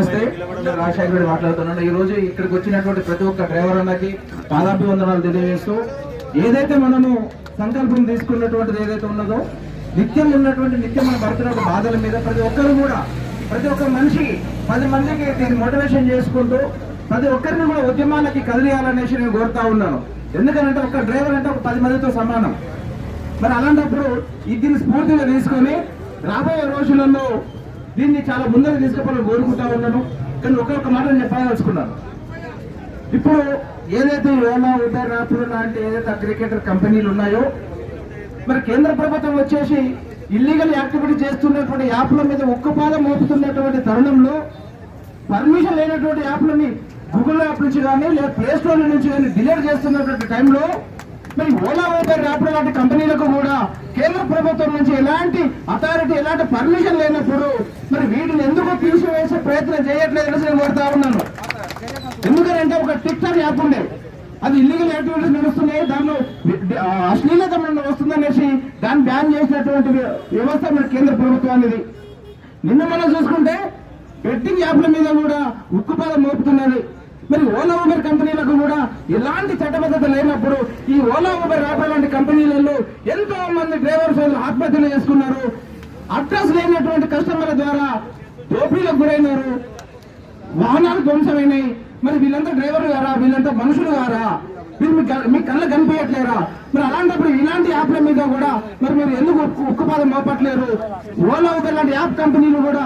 నమస్తే, రాజశేఖర్ మాట్లాడుతున్నాను. ఈ రోజు ఇక్కడికి వచ్చినటువంటి ప్రతి ఒక్క డ్రైవర్ అన్నకి పాదాభివందనాలు తెలియజేస్తూ, ఏదైతే మనము సంకల్పం తీసుకున్నటువంటిది ఏదైతే ఉన్నదో నిత్యం మన పడుతున్న బాధల మీద ప్రతి ఒక్కరు కూడా, ప్రతి ఒక్క మనిషి 10 మందికి దీన్ని మోటివేషన్ చేసుకుంటూ ప్రతి ఒక్కరిని కూడా ఉద్యమాలకి కదిలియాలనేసి నేను కోరుతా ఉన్నాను. ఎందుకంటే ఒక డ్రైవర్ అంటే ఒక 10 మందితో సమానం. మరి అలాంటప్పుడు దీన్ని స్ఫూర్తిగా తీసుకొని రాబోయే రోజులలో దీన్ని చాలా ముందుకు తీసుకుపోవాలని కోరుకుంటా ఉన్నాను. కానీ ఒక్కొక్క మాట చెప్పదలుచుకున్నాను. ఇప్పుడు ఏదైతే ఓలా, ఉబర్, ర్యాపిడో లాంటి ఏదైతే అగ్రిగేటర్ కంపెనీలు ఉన్నాయో, మరి కేంద్ర ప్రభుత్వం వచ్చేసి ఇల్లీగల్ యాక్టివిటీ చేస్తున్నటువంటి యాప్ల మీద ఉక్కుపాదం మోపుతున్నటువంటి తరుణంలో పర్మిషన్ లేనటువంటి యాప్లని గూగుల్ యాప్ నుంచి కానీ లేదా ప్లే స్టోర్ నుంచి కానీ డిలీట్ చేస్తున్నటువంటి టైంలో మరి ఓలా, ఉబర్, ర్యాపిడో లాంటి కంపెనీలకు కూడా కేంద్ర ప్రభుత్వం నుంచి ఎలాంటి అథారిటీ, ఎలాంటి పర్మిషన్ లేనప్పుడు మరి వీటిని ఎందుకు తీసివేసే ప్రయత్నం చేయట్లేదు నేను కోరుతా ఉన్నాను. ఎందుకంటే ఒక టిక్టాక్ యాప్ ఉండే, అది ఇల్లీగల్ యాక్టివిటీస్ నడుస్తున్నాయి, దానిలో అశ్లీలత వస్తుందనేసి దాన్ని బ్యాన్ చేసినటువంటి వ్యవస్థ మన కేంద్ర ప్రభుత్వానికి. నిన్న మనం చూసుకుంటే బెట్టింగ్ యాప్ల మీద కూడా ఉక్కుపాదం మోపుతున్నది. మరి ఓలా, ఉబర్ కంపెనీలకు కూడా ఎలాంటి చట్టబద్ధత లేనప్పుడు ఈ ఓలా, ఉబర్, ర్యాపిడో లాంటి కంపెనీలలో ఎంతో మంది డ్రైవర్స్ ఆత్మహత్యలు చేసుకున్నారు. అడ్రస్ లేనటువంటి కస్టమర్ల ద్వారా దోపిడీలకు గురైనారు, వాహనాలు ధ్వంసమైనాయి. మరి వీళ్ళంతా డ్రైవర్లు గారా? వీళ్ళంతా మనుషులు గారా? మీరు మీ కళ్ళ కనిపించట్లేరా? మరి అలాంటప్పుడు ఇలాంటి యాప్ల మీద కూడా మరి మీరు ఎందుకు ఉక్కుపాదం మోపట్లేరు? ఓలా, ఉబర్ లాంటి యాప్ కంపెనీలు కూడా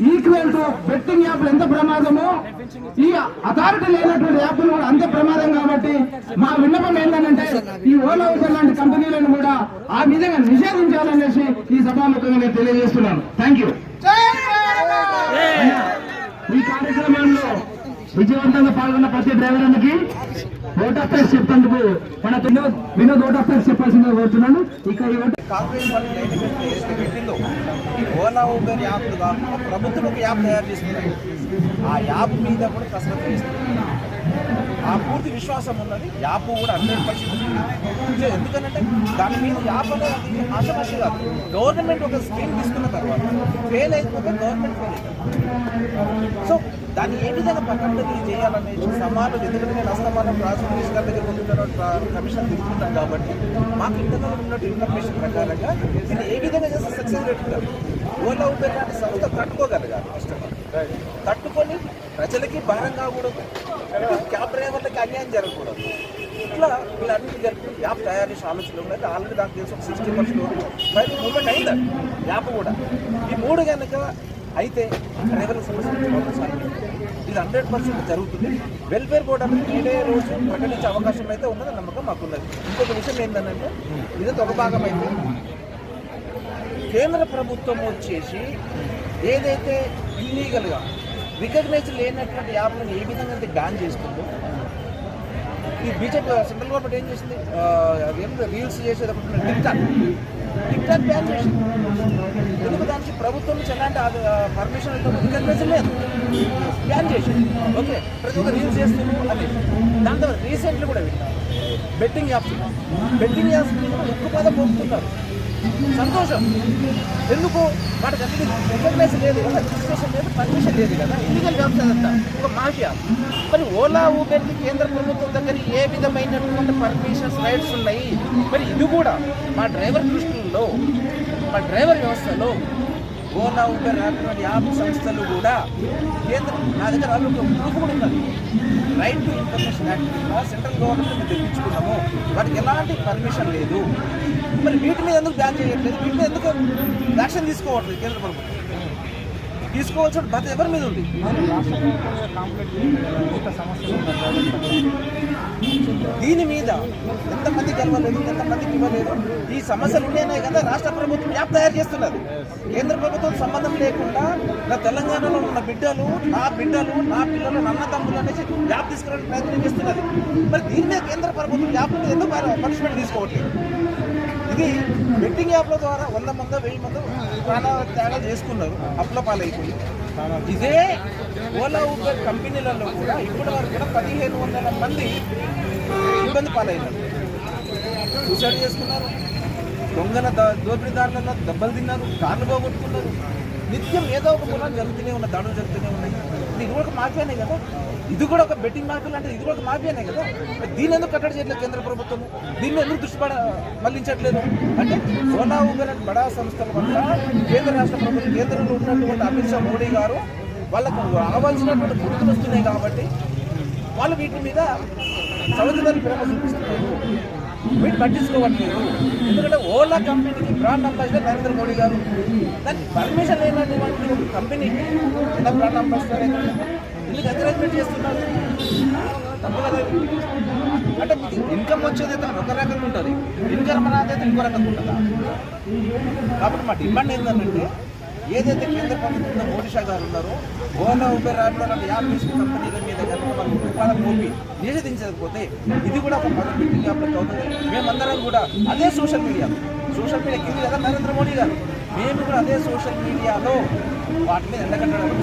ఈక్వల్ టు బెట్టింగ్ యాప్లు ఎంత ప్రమాదమో ఈ అథారిటీ లేనటువంటి యాప్లు కూడా అంతే ప్రమాదం. కాబట్టి మా విన్నపం ఏంటంటే ఈ ఓలా, ఉబర్ లాంటి కంపెనీలను కూడా ఆ విధంగా నిషేధించాలనేసి ఈ సభాముఖంగా నేను తెలియజేస్తున్నాను. Thank you. ఈ కార్యక్రమంలో విజయవంతంగా పాల్గొన్న ప్రతి డ్రైవర్ అన్నకి ఓట్ ఆఫ్ థ్యాంక్స్ చెప్పేందుకు మన వినోద్ ఓట్ ఆఫ్ థ్యాంక్స్ చెప్పాల్సిందిగా కోరుతున్నాను. ఇక కాంగ్రెస్ వాళ్ళు ఏదైతే పెట్టిందో ఓలా, ఉబర్ యాప్లు కాకుండా ప్రభుత్వం ఒక యాప్ తయారు చేస్తున్నారు. ఆ యాప్ మీద కూడా కసరత్తు చేస్తుంది. ఆ పూర్తి విశ్వాసం ఉన్నది. యాప్ కూడా 100% ఎందుకంటే దాని మీద యాప్ అనేది ఆశమాషి కాదు. గవర్నమెంట్ ఒక స్కీమ్ తీసుకున్న తర్వాత ఫెయిల్ అయిపోతే గవర్నమెంట్ ఫెయిల్ అవుతుంది. సో దాన్ని ఏ విధంగా పక్కనకి చేయాలనేసి సమానం, ఎందుకంటే నేను అస్తమానం రాజకీయ గారి దగ్గర పొందుతున్న కమిషన్ తీసుకుంటాను కాబట్టి మాకు ఇంటర్నల్ ఉన్నట్టు ఇన్ఫర్మేషన్ ప్రకారంగా దీన్ని ఏ విధంగా చేస్తే సక్సెస్ రేట్ ఉంటారు. ఓలా, ఉబర్ లాంటి సంస్థ తట్టుకోగలగాలి. కస్టమర్ తట్టుకొని ప్రజలకి భారం కాకూడదు, క్యాబ్ డ్రైవర్లకి అన్యాయం జరగకూడదు. ఇట్లా వీళ్ళన్నీ జరిపి యాప్ తయారు చేసే ఆలోచనలు ఉన్నాయి. ఆల్రెడీ దానికి తెలిసి ఒక 60% మూమెంట్ అయిందండి యాప్ కూడా. ఈ 3 కనుక అయితే డ్రైవర్ల సమస్య ఇది 100% జరుగుతుంది. వెల్ఫేర్ బోర్డు అనేది ఏడే రోజు ప్రకటించే అవకాశం అయితే ఉన్నది, నమ్మకం మాకున్నది. ఇంకొక విషయం ఏంటంటే ఇదంతా ఒక భాగం అయితే కేంద్ర ప్రభుత్వం వచ్చేసి ఏదైతే ఇల్లీగల్గా రికగ్నైజ్ లేనటువంటి యాప్లను ఏ విధంగా అయితే బ్యాన్ చేస్తుందో, ఈ బీజేపీ సెంట్రల్ గవర్నమెంట్ ఏం చేసింది, రీల్స్ చేసేటప్పుడు టిక్టాక్ బ్యాన్ చేసింది. ఎందుకు దానికి ప్రభుత్వం నుంచి ఎలాంటి పర్మిషన్ రికగ్నైజ్ లేదు, బ్యాన్ చేసింది. ఓకే, ప్రతి ఒక్క రీల్స్ చేస్తున్నారు అది. దాని తర్వాత రీసెంట్లీ కూడా బెట్టింగ్ యాప్స్ ఉక్కుపాదం పోతున్నారు. సంతోషం. ఎందుకు వాటికి అన్ని రికగ్నైజ్ లేదు కదా, రిజిస్ట్రేషన్ లేదు, పర్మిషన్ లేదు కదా, ఇల్లీగల్ జాబ్స్ అదంతా ఒక మాఫియా. మరి ఓలా, ఉబర్కి కేంద్ర ప్రభుత్వం దగ్గర ఏ విధమైనటువంటి పర్మిషన్స్, రైట్స్ ఉన్నాయి. మరి ఇది కూడా మా డ్రైవర్ దృష్టిలో, మా డ్రైవర్ వ్యవస్థలో ఓలా, ఉబర్, ర్యాపిడో యాప్ సంస్థలు కూడా కేంద్రం నా దగ్గర వాళ్ళు ఒక ప్రూఫ్ కూడా ఉన్నది. Right to information act central government తెప్పించుకున్నాము, వాటికి ఎలాంటి పర్మిషన్ లేదు. మరి వీటి మీద ఎందుకు బ్యాన్ చేయట్లేదు? వీటి మీద ఎందుకు యాక్షన్ తీసుకోవట్లేదు కేంద్ర ప్రభుత్వం? తీసుకోవాల్సిన బాధ్యత ఎవరి మీద ఉంది? దీని మీద ఎంతమంది గెలవలేదు, ఎంతమందికి ఇవ్వలేదు, ఈ సమస్యలు ఉన్నాయనే కదా రాష్ట్ర ప్రభుత్వం యాప్ తయారు చేస్తున్నది. కేంద్ర ప్రభుత్వం సంబంధం లేకుండా నా తెలంగాణలో ఉన్న బిడ్డలు, నా పిల్లలు, నా అన్న తమ్ములు అనేసి యాప్ తీసుకురావడానికి ప్రయత్నం చేస్తున్నది. మరి దీని మీద కేంద్ర ప్రభుత్వం యాప్ మీద ఎందుకు పనిష్మెంట్ తీసుకోవట్లేదు? ఇది బెట్టింగ్ యాప్ల ద్వారా 100 మంది 1000 మంది ప్రాణ త్యాగాలు చేసుకున్నారు, అప్పుల పాలైపోయి. ఇదే ఓలా, ఉబర్ కంపెనీలలో కూడా ఇప్పటి వరకు కూడా 1500 మంది ఇబ్బంది పాలైనారు, సూసైడ్ చేసుకున్నారు, దొంగల దోపిడీదారులలో దెబ్బలు తిన్నారు, కార్లు పోగొట్టుకున్నారు. నిత్యం ఏదో ఒక మూలాన్ని జరుగుతూనే ఉన్నాయి, దాడులు జరుగుతూనే ఉన్నాయి. ఇది కూడా ఒక మాఫియానే కదా, ఇది కూడా ఒక బెట్టింగ్ మాఫియా అంటే ఇది కూడా ఒక మాఫియానే కదా. దీన్ని ఎందుకు కట్టడి చేయట్లేదు కేంద్ర ప్రభుత్వం? దీన్ని ఎందుకు దృష్టి మళ్లించట్లేదు? అంటే ఓలా ఊబర్ అండ్ బడా సంస్థల వల్ల కేంద్ర రాష్ట్ర ప్రభుత్వం, కేంద్రంలో ఉన్నటువంటి అమిత్ షా మోడీ గారు వాళ్ళకు రావాల్సినటువంటి గుర్తులు వస్తున్నాయి కాబట్టి వాళ్ళు వీటి మీద సౌజన్యాన్ని ప్రేమ చూపిస్తున్నారు, వీటిని పట్టించుకోవట్లేదు. ఎందుకంటే ఓలా కంపెనీకి బ్రాండ్ అంబాసిడర్ నరేంద్ర మోడీ గారు, దానికి పర్మిషన్ లేనటువంటి ఒక కంపెనీకి ఎలా బ్రాండ్ అంబాసిడర్ ఎందుకు ఎంకరేజ్మెంట్ చేస్తున్నారు? తప్పు కదా. అంటే మీకు ఇన్కమ్ వచ్చేది అయితే ఒక రకంగా ఉంటుంది, ఇన్కమ్ అనేది ఇంకో రకంగా ఉంటుందా? కాబట్టి మా డిమాండ్ ఏంటంటే ఏదైతే కేంద్ర ప్రభుత్వంలో మోడీ షా గారు ఉన్నారో ఓలా ఊబర్ ర్యాపిడో లాంటి యాప్ తీసుకున్న కంపెనీల మీద కనుక వాళ్ళు ఉత్పాదన మోపి నిషేధించకపోతే ఇది కూడా ఒక పబ్లిక్ యాప్లకు అవుతుంది. మేమందరం కూడా అదే సోషల్ మీడియా కింది కదా నరేంద్ర మోడీ గారు, మేము కూడా అదే సోషల్ మీడియాలో వాటి మీద ఎండగట్టడానికి